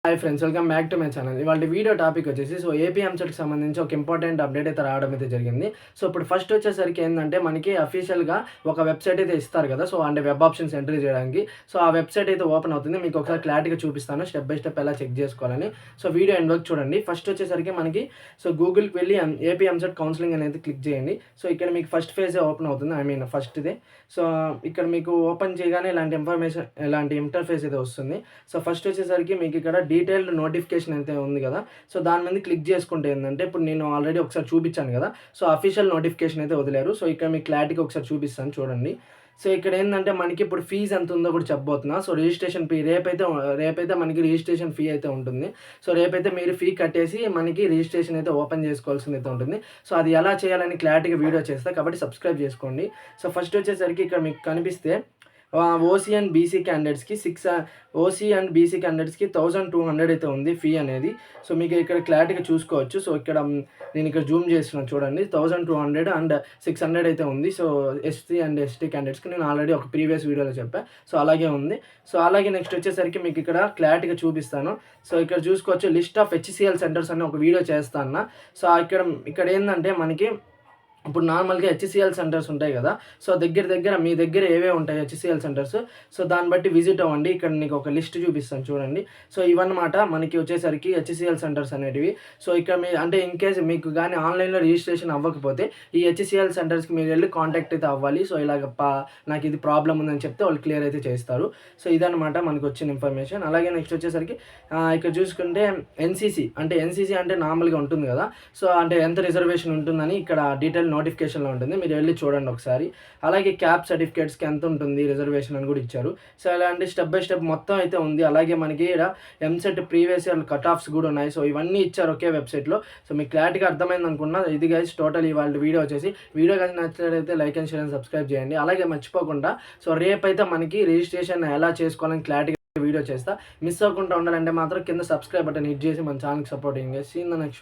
Hi friends, welcome back to my channel. ఇవాళ video topic వచ్చేసి AP ఎంసెట్‌కి సంబంధించి ఒక ఇంపార్టెంట్ అప్డేట్ అయితే రావడం అయితే జరిగింది. ఇప్పుడు ఫస్ట్ వచ్చేసరికి ఏందంటే మనకి అఫీషియల్‌గా ఒక వెబ్‌సైట్ అయితే ఇస్తారు కదా! అంటే వెబ్ ఆప్షన్స్ ఎంట్రీ చేయడానికి. ఆ వెబ్‌సైట్ అయితే ఓపెన్ అవుతుంది. మీకు ఒకసారి క్లారిటీగా చూపిస్తాను స్టెప్ బై స్టెప్ ఎలా చెక్ చేసుకోవాలని. వీడియో ఎండ్ వరకు చూడండి. ఫస్ట్ వచ్చేసరికి మనకి గూగుల్‌కి వెళ్ళి ఏపీ ఎంసెట్ కౌన్సిలింగ్ అనేది క్లిక్ చేయండి. ఇక్కడ మీకు ఫస్ట్ ఫేజే ఓపెన్ అవుతుంది. ఫస్ట్‌దే. ఇక్కడ మీకు ఓపెన్ చేయగానే ఇలాంటి ఇంటర్ఫేస్ అయితే వస్తుంది. ఫస్ట్ వచ్చేసరికి మీకు ఇక్కడ డీటెయిల్డ్ నోటిఫికేషన్ అయితే ఉంది కదా! దాని మీద క్లిక్ చేసుకుంటే ఏందంటే, ఇప్పుడు నేను ఆల్రెడీ ఒకసారి చూపించాను కదా! అఫీషియల్ నోటిఫికేషన్ అయితే వదిలారు. ఇక్కడ మీకు క్లారిటీగా ఒకసారి చూపిస్తాను చూడండి. ఇక్కడ ఏందంటే మనకి ఇప్పుడు ఫీజ్ ఎంత ఉందో కూడా చెప్పబోతున్నా. రిజిస్ట్రేషన్ ఫీ రేపైతే మనకి రిజిస్ట్రేషన్ ఫీ అయితే ఉంటుంది. రేపైతే మీరు ఫీ కట్టేసి మనకి రిజిస్ట్రేషన్ అయితే ఓపెన్ చేసుకోవాల్సింది అయితే ఉంటుంది. అది ఎలా చేయాలని క్లారిటీగా వీడియో చేస్తా కాబట్టి సబ్స్క్రైబ్ చేసుకోండి. ఫస్ట్ వచ్చేసరికి ఇక్కడ మీకు కనిపిస్తే ఓసీ అండ్ బీసీ క్యాండిడేట్స్‌కి ఓసీ అండ్ బీసీ క్యాండిడేట్స్‌కి 1200 అయితే ఉంది ఫీ అనేది. మీకు ఇక్కడ క్లారిటీగా చూసుకోవచ్చు. ఇక్కడ నేను ఇక్కడ జూమ్ చేస్తున్నాను చూడండి. 1200 అండ్ 600 అయితే ఉంది. ఎస్సీ అండ్ ఎస్టీ క్యాండిడేట్స్‌కి నేను ఆల్రెడీ ఒక ప్రీవియస్ వీడియోలో చెప్పా. అలాగే ఉంది. అలాగే నెక్స్ట్ వచ్చేసరికి మీకు ఇక్కడ క్లారిటీగా చూపిస్తాను. ఇక్కడ చూసుకోవచ్చు లిస్ట్ ఆఫ్ హెచ్‌సీఎల్ సెంటర్స్ అని ఒక వీడియో చేస్తా అన్న. ఇక్కడ ఏందంటే మనకి ఇప్పుడు నార్మల్‌గా హెచ్‌సీఎల్ సెంటర్స్ ఉంటాయి కదా! దగ్గర మీ దగ్గర ఏవేవి ఉంటాయి హెచ్‌సీఎల్ సెంటర్స్. దాన్ని బట్టి విజిట్ అవ్వండి. ఇక్కడ నీకు ఒక లిస్ట్ చూపిస్తాను చూడండి. ఇవన్నమాట మనకి వచ్చేసరికి హెచ్‌సీఎల్ సెంటర్స్ అనేటివి. ఇక్కడ అంటే ఇన్ కేస్ మీకు గాని ఆన్‌లైన్‌లో రిజిస్ట్రేషన్ అవ్వకపోతే ఈ హెచ్‌సీఎల్ సెంటర్స్‌కి మీరు వెళ్లి కాంటాక్ట్ అయితే అవ్వాలి. నాకు ఇది ప్రాబ్లమ్ ఉందని చెప్తే వాళ్ళు క్లియర్ అయితే చేస్తారు. ఇదన్నమాట మనకు వచ్చిన ఇన్ఫర్మేషన్. అలాగే నెక్స్ట్ వచ్చేసరికి ఇక్కడ చూసుకుంటే ఎన్‌సీసీ అంటే నార్మల్‌గా ఉంటుంది కదా! అంటే ఎంత రిజర్వేషన్ ఉంటుందని ఇక్కడ డీటెయిల్ నోటిఫికేషన్‌లో ఉంటుంది. మీరు వెళ్లి చూడండి ఒకసారి. అలాగే క్యాప్ సర్టిఫికేట్స్‌కి ఎంత ఉంటుంది రిజర్వేషన్ అని కూడా ఇచ్చారు. ఇలాంటి స్టెప్ బై స్టెప్ మొత్తం అయితే ఉంది. అలాగే మనకి ఈడ EAMCET previous year cut offs కూడా ఉన్నాయి. ఇవన్నీ ఇచ్చారు ఒకే వెబ్‌సైట్‌లో. మీకు క్లారిటీగా అర్థమైంది అనుకున్నా. ఇది గైస్ టోటల్ ఇవాళ వీడియో వచ్చేసి. వీడియో కనుక నచ్చినట్లయితే like and share and subscribe చేయండి. అలాగే మర్చిపోకుండా రేపైతే మనకి రిజిస్ట్రేషన్ ఎలా చేసుకోవాలని క్లారిటీగా వీడియో చేస్తా. మిస్ అవ్వకుండా ఉండాలంటే మాత్రం కింద సబ్స్క్రైబ్ బటన్ హిట్ చేసి మన ఛానల్‌కి సపోర్ట్ చేయండి. See in the next one.